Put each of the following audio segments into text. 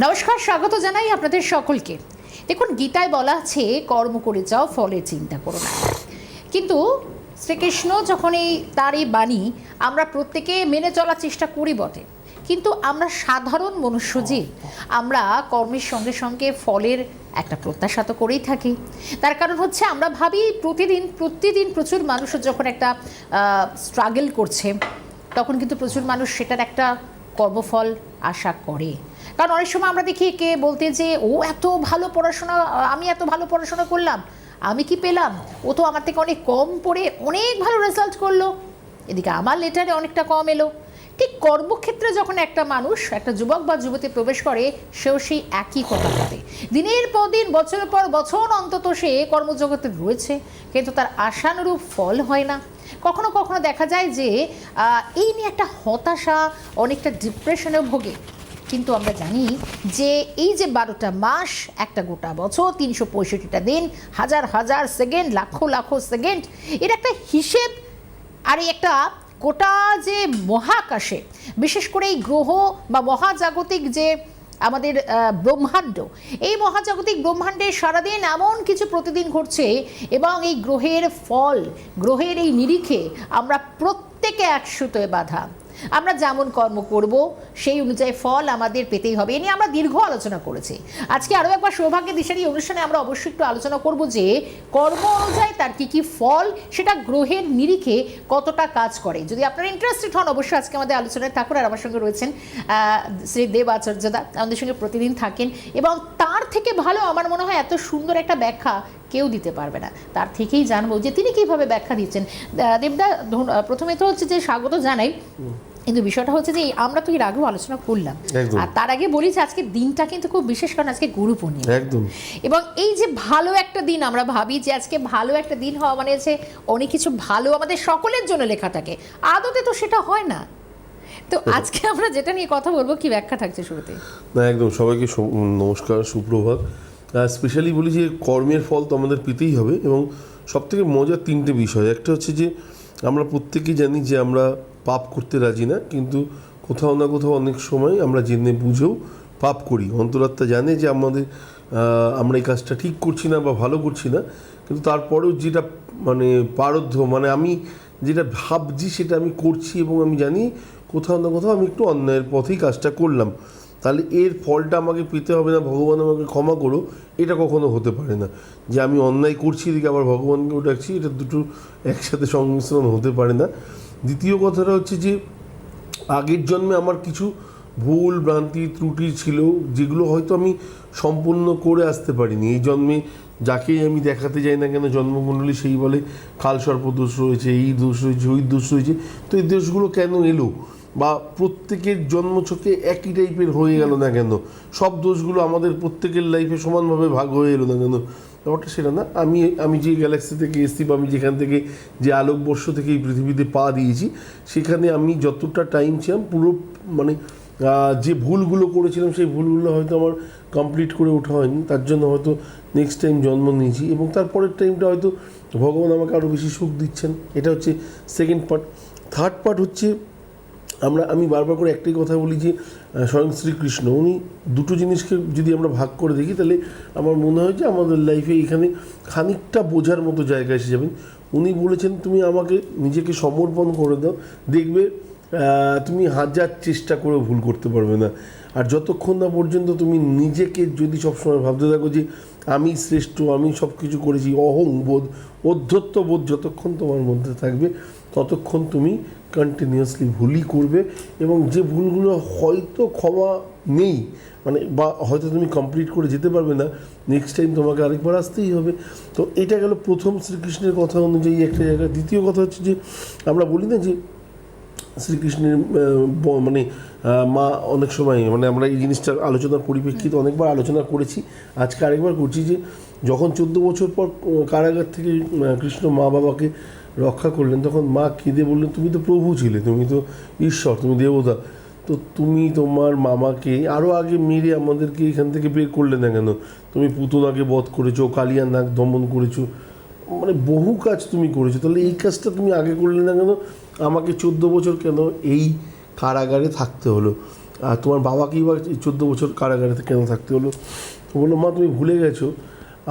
নমস্কার, স্বাগত জানাই আপনাদের সকলকে। দেখুন, গীতায় বলা আছে কর্ম করে যাও, ফলের চিন্তা করো না। কিন্তু শ্রীকৃষ্ণ যখন তার এই বাণী আমরা প্রত্যেকে মেনে চলার চেষ্টা করি বটে, কিন্তু আমরা সাধারণ মনুষ্যজীব, আমরা কর্মের সঙ্গে সঙ্গে ফলের একটা প্রত্যাশা তো করেই থাকি। তার কারণ হচ্ছে আমরা ভাবি প্রতিদিন প্রচুর মানুষ যখন একটা স্ট্রাগল করছে, তখন কিন্তু প্রচুর মানুষ সেটার একটা কর্মফল আশা করে। কারণ অনেক সময় আমরা দেখি কে বলতে যে ও এত ভালো পড়াশোনা, আমি এত ভালো পড়াশোনা করলাম, আমি কি পেলাম, ও তো আমার থেকে অনেক কম পড়ে অনেক ভালো রেজাল্ট করলো, এদিকে আমার লেটারে অনেকটা কম এলো। ঠিক কর্মক্ষেত্রে যখন একটা মানুষ, একটা যুবক বা যুবতী প্রবেশ করে, সেও সেই একই কথা ভাবে। দিনের পর দিন, বছরের পর বছর অন্তত সে কর্মজগতে রয়েছে, কিন্তু তার আশানুরূপ ফল হয় না। কখনো কখনো দেখা যায় যে এই নিয়ে একটা হতাশা, অনেকটা ডিপ্রেশনে ভোগে। কিন্তু আমরা জানি যে এই যে 12টা মাস, একটা গোটা বছর, 365টা দিন, হাজার হাজার সেকেন্ড, লাখো লাখো সেকেন্ড, এর একটা হিসেব। আর এই একটা গোটা যে মহাকাশে, বিশেষ করে এই গ্রহ বা মহাজাগতিক যে আমাদের ব্রহ্মাণ্ড, এই মহাজাগতিক ব্রহ্মাণ্ডে সারাদিন এমন কিছু প্রতিদিন ঘটছে, এবং এই গ্রহের ফল, গ্রহের এই নিরিখে আমরা প্রত্যেকে এক সুতোয় বাঁধা। আমরা যেমন কর্ম করব সেই অনুযায়ী ফল আমাদের পেতেই হবে। এ নিয়ে আমরা দীর্ঘ আলোচনা করেছি। আজকে আরও একবার সৌভাগ্যের দিশার এই অনুষ্ঠানে আমরা অবশ্যই একটু আলোচনা করব যে কর্ম অনুযায়ী তার কী কী ফল, সেটা গ্রহের নিরিখে কতটা কাজ করে। যদি আপনারা ইন্টারেস্টেড হন, অবশ্যই আজকে আমাদের আলোচনায় থাকুন। আর আমার সঙ্গে রয়েছেন শ্রী দেব আচার্যদা, আমাদের সঙ্গে প্রতিদিন থাকেন, এবং তার থেকে ভালো আমার মনে হয় এত সুন্দর একটা ব্যাখ্যা কেউ দিতে পারবে না। তার থেকেই জানবো যে তিনি কীভাবে ব্যাখ্যা দিচ্ছেন। দেবদা, প্রথমে তো হচ্ছে যে স্বাগত জানাই, কিন্তু বিষয়টা হচ্ছে যে আমরা তো এর আগেও আলোচনা করলাম, আর তার আগে বলি যে আজকে দিনটা কিন্তু খুব বিশেষ, কারণ আজকে গুরু পূর্ণিমা। একদম। এবং এই যে ভালো একটা দিন, আমরা ভাবি যে আজকে ভালো একটা দিন হওয়া মানে হচ্ছে অনেক কিছু ভালো আমাদের সকলের জন্য লেখা থাকে, আদতে তো সেটা হয় না। তো আজকে আমরা যেটা নিয়ে কথা বলবো, কি ব্যাখ্যা থাকছে শুরুতে? না, একদম। সবাইকে নমস্কার, সুপ্রভাত। স্পেশালি বলি যে কর্মের ফল তো আমাদের পেতেই হবে, এবং সবথেকে মজার তিনটে বিষয়। একটা হচ্ছে যে আমরা প্রত্যেকেই জানি যে আমরা পাপ করতে রাজি না, কিন্তু কোথাও না কোথাও অনেক সময় আমরা জেনে বুঝেও পাপ করি। অন্তরাত্মা জানে যে আমরা এই কাজটা ঠিক করছি না বা ভালো করছি না, কিন্তু তারপরেও যেটা মানে পারদ্ধ, মানে আমি যেটা ভাবছি সেটা আমি করছি, এবং আমি জানি কোথাও না কোথাও আমি একটু অন্যায়ের পথেই কাজটা করলাম। তাহলে এর ফলটা আমাকে পেতে হবে না, ভগবান আমাকে ক্ষমা করো, এটা কখনো হতে পারে না। যে আমি অন্যায় করছি এদিকে আবার ভগবানকেও ডাকছি, এটা দুটো একসাথে সংমিশ্রণ হতে পারে না। দ্বিতীয় কথাটা হচ্ছে যে আগের জন্মে আমার কিছু ভুল ভ্রান্তি ত্রুটি ছিল, যেগুলো হয়তো আমি সম্পূর্ণ করে আসতে পারিনি। এই জন্মে যাকেই আমি দেখাতে যাই না কেন জন্মকুণ্ডলী, সেই বলে কালসর্প দোষ রয়েছে, এই দোষ রয়েছে, ওই দোষ রয়েছে। তো এই দোষগুলো কেন এলো, বা প্রত্যেকের জন্মছকে একই টাইপের হয়ে গেল না কেন, সব দোষগুলো আমাদের প্রত্যেকের লাইফে সমানভাবে ভাগ হয়ে এলো না কেন, ব্যাপারটা সেটা না। আমি যে গ্যালাক্সি থেকে এসেছি, বা আমি যেখান থেকে, যে আলোকবর্ষ থেকে এই পৃথিবীতে পা দিয়েছি, সেখানে আমি যতটা টাইম ছিলাম পুরো মানে যে ভুলগুলো করেছিলাম সেই ভুলগুলো হয়তো আমার কমপ্লিট করে ওঠা হয়নি, তার জন্য হয়তো নেক্সট টাইম জন্ম নিয়েছি, এবং তারপরের টাইমটা হয়তো ভগবান আমাকে আরও বেশি সুখ দিচ্ছেন। এটা হচ্ছে সেকেন্ড পার্ট। থার্ড পার্ট হচ্ছে আমি বারবার করে একটাই কথা বলি যে স্বয়ং শ্রীকৃষ্ণ, উনি দুটো জিনিসকে যদি আমরা ভাগ করে দেখি, তাহলে আমার মনে হয় যে আমাদের লাইফে এখানে খানিকটা বোঝার মতো জায়গা এসে যাবেন। উনি বলেছেন, তুমি আমাকে নিজেকে সমর্পণ করে দাও, দেখবে তুমি হাজার চেষ্টা করে ভুল করতে পারবে না। আর যতক্ষণ না পর্যন্ত তুমি নিজেকে যদি সবসময় ভাবতে থাকো যে আমি শ্রেষ্ঠ, আমি সব কিছু করেছি, অহংবোধ, অধ্যত্ববোধ যতক্ষণ তোমার মধ্যে থাকবে, ততক্ষণ তুমি কন্টিনিউয়াসলি ভুলই করবে, এবং যে ভুলগুলো হয়তো ক্ষমা নেই, মানে বা হয়তো তুমি কমপ্লিট করে যেতে পারবে না, নেক্সট টাইম তোমাকে আরেকবার আসতেই হবে। তো এটা গেল প্রথম শ্রীকৃষ্ণের কথা অনুযায়ী একটা জায়গা। দ্বিতীয় কথা হচ্ছে যে আমরা বলি না যে শ্রীকৃষ্ণের মানে মা অনেক সময়, মানে আমরা এই জিনিসটার আলোচনার পরিপ্রেক্ষিতে অনেকবার আলোচনা করেছি, আজকে আরেকবার করছি, যে যখন 14 বছর পর কারাগার থেকে কৃষ্ণ মা বাবাকে রক্ষা করলেন, তখন মা কেঁদে বললেন, তুমি তো প্রভু ছিলে, তুমি তো ঈশ্বর, তুমি দেবতা, তো তুমি তোমার মামাকে আরও আগে মেরে আমাদেরকে এখান থেকে বের করলে না কেন? তুমি পুতনাকে বধ করেছো, কালিয়া নাগ দমন করেছো, মানে বহু কাজ তুমি করেছো, তাহলে এই কাজটা তুমি আগে করলে না কেন? আমাকে 14 বছর কেন এই কারাগারে থাকতে হলো? আর তোমার বাবাকেই বা 14 বছর কারাগারে কেন থাকতে হলো? তো বললো, মা তুমি ভুলে গেছো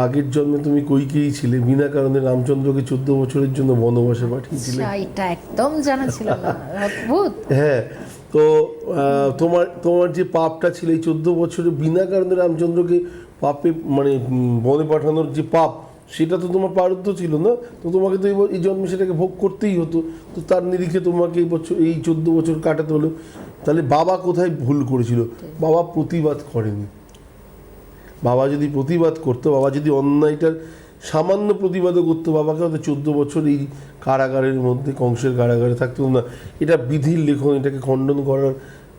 আগের জন্মে তুমি কৈকেয়ী ছিলে, বিনা কারণে রামচন্দ্রকে 14 বছরের জন্য বনবাসে পাঠিয়েছিলে। এটা একদম জানা ছিল না, অদ্ভুত। হ্যাঁ, তো তোমার তোমার যে পাপটা ছিল এই 14 বছরে বিনা কারণে রামচন্দ্রকে পাপে মানে বনে পাঠানোর যে পাপ, সেটা তো তোমার প্রারব্ধ ছিল না, তো তোমাকে তো এই জন্মে সেটাকে ভোগ করতেই হতো। তো তার নিরিখে তোমাকে এই 14 বছর কাটাতে হলো। তাহলে বাবা কোথায় ভুল করেছিল? বাবা প্রতিবাদ করেনি। বাবা যদি প্রতিবাদ করতো, বাবা যদি অন্যায়টার সামান্য প্রতিবাদও করতো, বাবাকে হয়তো 14 বছর এই কারাগারের মধ্যে, কংসের কারাগারে থাকতো না। এটা বিধির লেখন, এটাকে খণ্ডন করার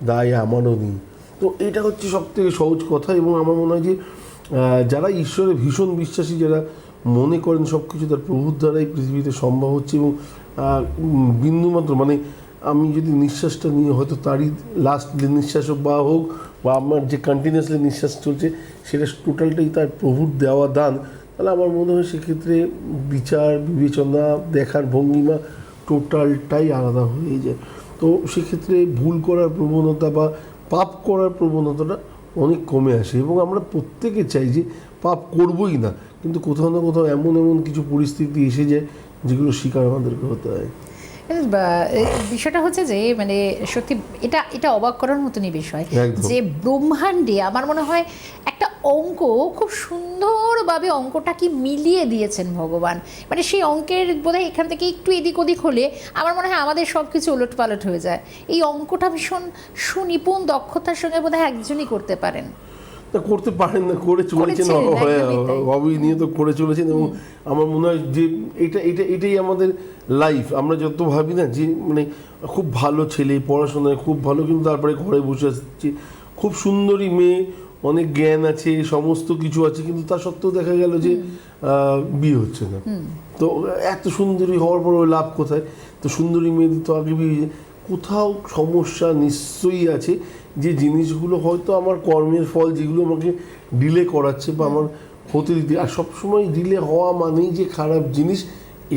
দায় আমারও নেই। তো এটা হচ্ছে সবথেকে সহজ কথা। এবং আমার মনে হয় যে যারা ঈশ্বরে ভীষণ বিশ্বাসী, যারা মনে করেন সব কিছু তার প্রভুর দ্বারাই পৃথিবীতে সম্ভব হচ্ছে, এবং বিন্দুমাত্র মানে আমি যদি নিঃশ্বাসটা নিয়ে হয়তো তারই লাস্ট নিঃশ্বাস বা হোক, বা আমার যে কন্টিনিউয়াসলি নিঃশ্বাস চলছে সেটা টোটালটাই তার প্রভুর দেওয়া দান, তাহলে আমার মনে হয় সেক্ষেত্রে বিচার বিবেচনা দেখার ভঙ্গিমা টোটালটাই আলাদা হয়ে যায়। তো সেক্ষেত্রে ভুল করার প্রবণতা বা পাপ করার প্রবণতাটা অনেক কমে আসে। এবং আমরা প্রত্যেকে চাই যে পাপ করবই না, কিন্তু কোথাও না কোথাও এমন এমন কিছু পরিস্থিতি এসে যায় যেগুলো শিকার আমাদেরকে হতে হয়। বিষয়টা হচ্ছে যে মানে সত্যি এটা এটা অবাক করার মতনই বিষয় যে ব্রহ্মাণ্ডে আমার মনে হয় একটা অঙ্ক খুব সুন্দরভাবে অঙ্কটাকে মিলিয়ে দিয়েছেন ভগবান। মানে সেই অঙ্কের বোধহয় এখান থেকে একটু এদিক ওদিক হলে আমার মনে হয় আমাদের সব কিছু ওলটপালট হয়ে যায়। এই অঙ্কটা ভীষণ সুনিপুণ দক্ষতার সঙ্গে বোধহয় একজনই করতে পারেন। তা করতে পারেন না, করে চলেছেন, হবি নিয়ে তো করে চলেছেন। এবং আমার মনে হয় যে এটাই আমাদের লাইফ। আমরা যত ভাবি না যে মানে খুব ভালো ছেলে, পড়াশোনায় খুব ভালো, কিন্তু তারপরে ঘরে বসে আসছে, খুব সুন্দরী মেয়ে, অনেক জ্ঞান আছে, সমস্ত কিছু আছে, কিন্তু তা সত্ত্বেও দেখা গেল যে বিয়ে হচ্ছে না। তো এত সুন্দরী হওয়ার পর লাভ কোথায়? তো সুন্দরী মেয়েদের তো আগে বিয়ে, কোথাও সমস্যা নিশ্চয়ই আছে। যে জিনিসগুলো হয়তো আমার কর্মের ফল, যেগুলো আমাকে ডিলে করাচ্ছে বা আমার হতে দিতে, আর সবসময় ডিলে হওয়া মানেই যে খারাপ জিনিস,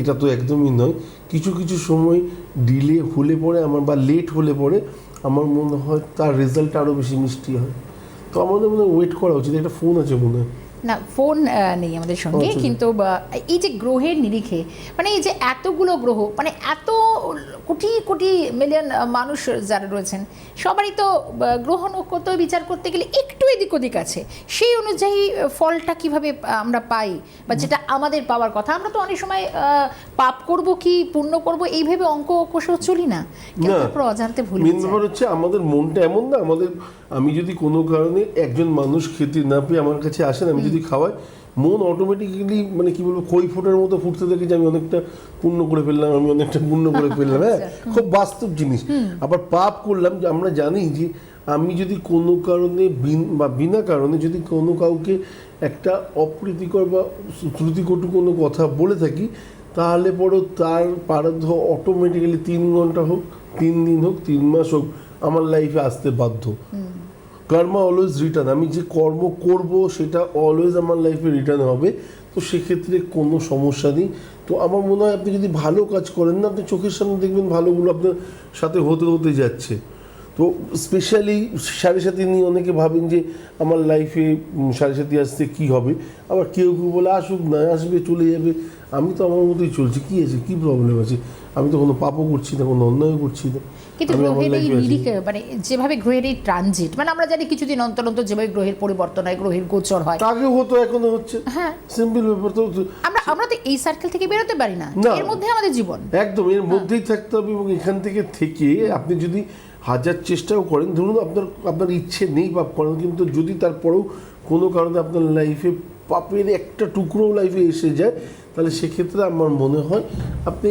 এটা তো একদমই নয়। কিছু কিছু সময় ডিলে হলে পরে আমার বা লেট হলে পরে আমার মনে হয় তার রেজাল্ট আরও বেশি মিষ্টি হয়। তো আমাদের মনে হয় ওয়েট করা উচিত। একটা ফোন আছে মনে হয় না, ফোন নেই আমাদের সঙ্গে, কিন্তু এই যে গ্রহের নিরিখে মানে এই যে এতগুলো গ্রহ, মানে এত কোটি কোটি মিলিয়ন মানুষ যারা রয়েছেন, সবারই তো গ্রহ নক্ষত্র বিচার করতে গেলে একটু এদিক ওদিক আছে। সেই অনুযায়ী ফলটা কিভাবে আমরা পাই, বা যেটা আমাদের পাওয়ার কথা, আমরা তো অনেক সময় পাপ করব কি পুণ্য করব এই ভেবে অঙ্ক কষেও চলি না, কিন্তু তারপর অজান্তে ভুল হয়ে যায়। মেন ব্যাপার হচ্ছে আমাদের মনটা এমন না, আমি যদি কোনো কারণে একজন মানুষ খেতে না পেয়ে আমার কাছে আসেন, আমি যদি খাওয়াই, মন অটোমেটিক্যালি মানে কি বলবো, খই ফোটার মতো ফুটতে থাকে যে আমি অনেকটা পুণ্য করে ফেললাম, আমি অনেকটা পুণ্য করে ফেললাম। হ্যাঁ, খুব বাস্তব জিনিস। আবার পাপ করলাম, যে আমরা জানি যে আমি যদি কোনো কারণে বা বিনা কারণে যদি কোনো কাউকে একটা অপ্রীতিকর বা শ্রুতিকটু কোনো কথা বলে থাকি, তাহলে পরও তার প্রারব্ধ অটোমেটিক্যালি 3 ঘন্টা হোক, 3 দিন হোক, 3 মাস হোক, আমার লাইফে আসতে বাধ্য। কর্ম অলওয়েজ রিটার্ন। আমি যে কর্ম করব সেটা অলওয়েজ আমার লাইফে রিটার্ন হবে। তো সেক্ষেত্রে কোনো সমস্যা নেই। তো আমার মনে হয় আপনি যদি ভালো কাজ করেন না, আপনি চোখের সামনে দেখবেন ভালোগুলো আপনার সাথে হতে হতে যাচ্ছে। তো স্পেশালি 7.5 নিয়ে অনেকে ভাবেন যে আমার লাইফে 7.5 আসতে কী হবে, আবার কেউ কেউ বলে আসুক না, আসবে চলে যাবে, আমি তো আমার মতোই চলছি, কী আছে, কী প্রবলেম আছে, আমি তো কোনো পাপও করছি না, কোনো অন্যায়ও করছি না। কিন্তু গ্রহের এই নিরিখ মানে যেভাবে গ্রহের এই ট্রানজিট, মানে আমরা জানি কিছুদিন অন্তর অন্তর যেভাবে গ্রহের পরিবর্তন হয়, গ্রহের গোচর হয়, আগে হতো এখনো হচ্ছে। হ্যাঁ, সিম্পল ব্যাপার। তো আমরা তো এই সার্কেল থেকে বেরোতে পারি না, এর মধ্যে আমাদের জীবন একদম এর মধ্যেই থাকতে হবে। এবং এখান থেকে আপনি যদি হাজার চেষ্টাও করেন, ধরুন আপনার ইচ্ছে নেই পাপ করেন, কিন্তু যদি তারপরেও কোনো কারণে আপনার লাইফে পাপের একটা টুকরো লাইফে এসে যায়, তাহলে সেক্ষেত্রে আমার মনে হয় আপনি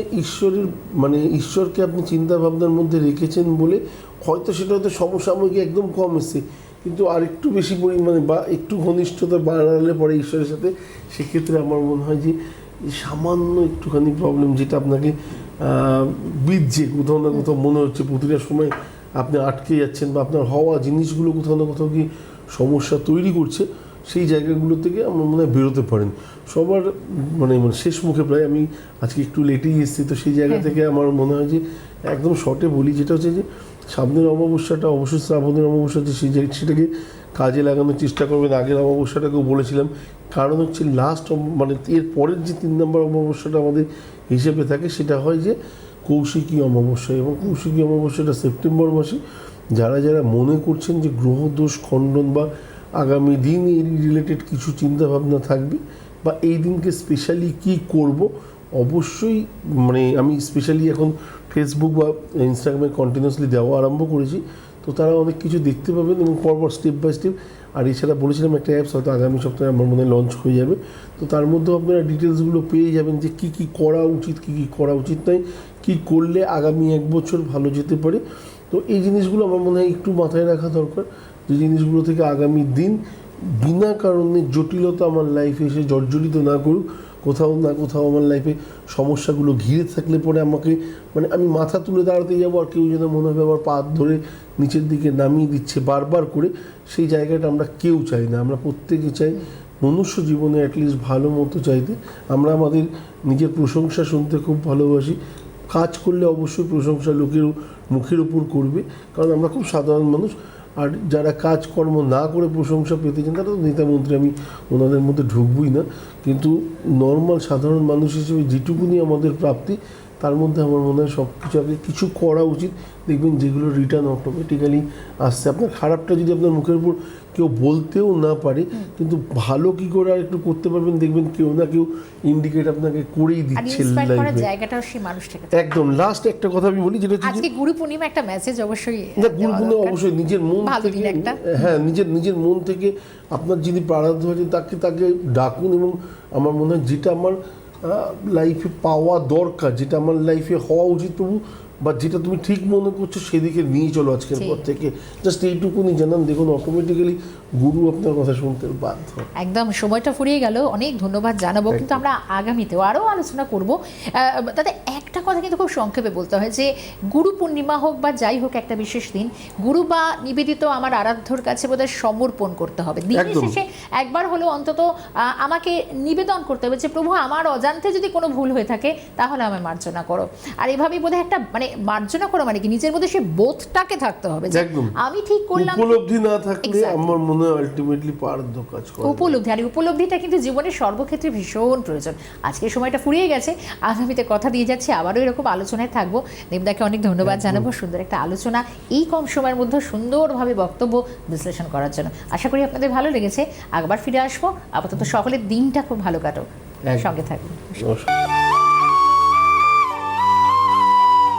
ঈশ্বরকে আপনি চিন্তা ভাবনার মধ্যে রেখেছেন বলে হয়তো সেটা হয়তো সমসাময়িক একদম কম এসছে, কিন্তু আর একটু বেশি পরিমাণে বা একটু ঘনিষ্ঠতা বাড়ালে পরে ঈশ্বরের সাথে, সেক্ষেত্রে আমার মনে হয় যে সামান্য একটুখানি প্রবলেম যেটা আপনাকে বিধছে, কোথাও না কোথাও মনে হচ্ছে প্রতিটা সময় আপনি আটকে যাচ্ছেন, বা আপনার হওয়া জিনিসগুলো কোথাও না কোথাও কি সমস্যা তৈরি করছে, সেই জায়গাগুলো থেকে আমার মনে হয় বেরোতে পারেন। সবার মানে শেষ মুখে প্রায় আমি আজকে একটু লেটেই এসেছি, তো সেই জায়গা থেকে আমার মনে হয় যে একদম শর্টে বলি, যেটা হচ্ছে যে সামনের অমাবস্যাটা অবশ্যই শ্রাবণের অমাবস্যা হচ্ছে, সেটাকে কাজে লাগানোর চেষ্টা করবেন। আগের অমাবস্যাটাকেও বলেছিলাম, কারণ হচ্ছে লাস্ট মানে এর পরের যে 3 নম্বর অমাবস্যাটা আমাদের হিসেবে থাকে সেটা হয় যে কৌশিকী অমাবস্যা, এবং কৌশিকী অমাবস্যাটা সেপ্টেম্বর মাসে। যারা যারা মনে করছেন যে গ্রহদোষ খণ্ডন বা আগামী দিন এই রিলেটেড কিছু চিন্তাভাবনা থাকবে বা এই দিনকে স্পেশালি কি করব, অবশ্যই মানে আমি স্পেশালি এখন ফেসবুক বা ইনস্টাগ্রামে কন্টিনিউয়াসলি দেওয়া আরম্ভ করেছি, তো তারা অনেক কিছু দেখতে পাবেন এবং পরপর স্টেপ বাই স্টেপ। আর এছাড়া বলেছিলাম একটা অ্যাপস হয়তো আগামী সপ্তাহে আমার মনে হয় লঞ্চ হয়ে যাবে, তো তার মধ্যেও আপনারা ডিটেলসগুলো পেয়ে যাবেন যে কী কী করা উচিত, কী কী করা উচিত নয়, কী করলে আগামী 1 বছর ভালো যেতে পারে। তো এই জিনিসগুলো আমার মনে হয় একটু মাথায় রাখা দরকার, যে জিনিসগুলো থেকে আগামী দিন বিনা কারণে জটিলতা আমার লাইফে এসে জর্জরিত না করুক। কোথাও না কোথাও আমার লাইফে সমস্যাগুলো ঘিরে থাকলে পরে আমাকে মানে আমি মাথা তুলে দাঁড়াতে যাবো আর কেউ যেন মনে হবে আবার পা ধরে নিচের দিকে নামিয়ে দিচ্ছে বারবার করে, সেই জায়গাটা আমরা কেউ চাই না। আমরা প্রত্যেকে চাই মনুষ্য জীবনে অ্যাটলিস্ট ভালো মতো চাইতে। আমরা আমাদের নিজের প্রশংসা শুনতে খুব ভালোবাসি, কাজ করলে অবশ্যই প্রশংসা লোকের মুখের উপর করবে, কারণ আমরা খুব সাধারণ মানুষ। আর যারা কাজকর্ম না করে প্রশংসা পেতে চান তারা তো নেতা মন্ত্রী, আমি ওনাদের মধ্যে ঢুকবই না, কিন্তু নর্মাল সাধারণ মানুষ হিসেবে যেটুকুনি আমাদের প্রাপ্তি তার মধ্যে আমার মনে হয় সব কিছু আগে কিছু করা উচিত। দেখবেন যেগুলো রিটার্ন অটোমেটিক্যালি আসছে। আপনার খারাপটা যদি আপনার মুখের উপর কেউ বলতেও না পারে, কিন্তু ভালো কি করে আর একটু করতে পারবেন, দেখবেন কেউ না কেউ ইন্ডিকেট আপনাকে করেই দিচ্ছে লাইফে। জায়গাটাও সেই মানুষটাকে একদম লাস্ট একটা কথা আমি বলি, যেটা আজকে গুরু পূর্ণিমা একটা মেসেজ অবশ্যই না, গুরু পূর্ণিমা অবশ্যই নিজের মন থেকে, হ্যাঁ নিজের মন থেকে আপনার যিনি প্রারাধ্য আছেন তাকে ডাকুন, এবং আমার মনে হয় যেটা আমার লাইফে পাওয়া দরকার, যেটা আমার লাইফে হওয়া উচিত প্রভু, বা যেটা তুমি ঠিক মনে করছো সেদিকে নিয়ে চলো আজকের পর থেকে, জাস্ট এইটুকুনি জানান। দেখুন অটোমেটিক্যালি গুরু আপনার কথা শুনতে বাধ্য। একদম সময়টা ফুরিয়ে গেল, অনেক ধন্যবাদ জানাবো, কিন্তু আমরা আগামীতেও আরও আলোচনা করব। তাতে একটা কথা কিন্তু খুব সংক্ষেপে বলতে হয় যে গুরু পূর্ণিমা হোক বা যাই হোক একটা বিশেষ দিন, গুরু বা নিবেদিত আমার আরাধ্যর কাছে বোধহয় সমর্পণ করতে হবে। দিনের শেষে একবার হলেও অন্তত আমাকে নিবেদন করতে হবে যে প্রভু আমার অজান্তে যদি কোনো ভুল হয়ে থাকে তাহলে আমায় মার্জনা করো। আর এভাবেই বোধহয় একটা মানে মার্জনা করো মানে কি নিজের মধ্যে সে বোধটাকে থাকতে হবে যে আমি ঠিক করলাম। উপলব্ধি না থাকলে আমার মনে হয় আলটিমেটলি পারদ কাজ করে। উপলব্ধি, আর উপলব্ধিটা কিন্তু জীবনের সর্বক্ষেত্রে ভীষণ প্রয়োজন। আজকের সময়টা ফুরিয়ে গেছে, আগামীতে কথা দিয়ে যাচ্ছি আবারও এরকম আলোচনায় থাকবো। দেবদাকে অনেক ধন্যবাদ জানাবো, সুন্দর একটা আলোচনা এই কম সময়ের মধ্যে সুন্দরভাবে বক্তব্য বিশ্লেষণ করার জন্য। আশা করি আপনাদের ভালো লেগেছে। আবার ফিরে আসবো, আপাতত সকলের দিনটা খুব ভালো কাটো, সঙ্গে থাকবেন।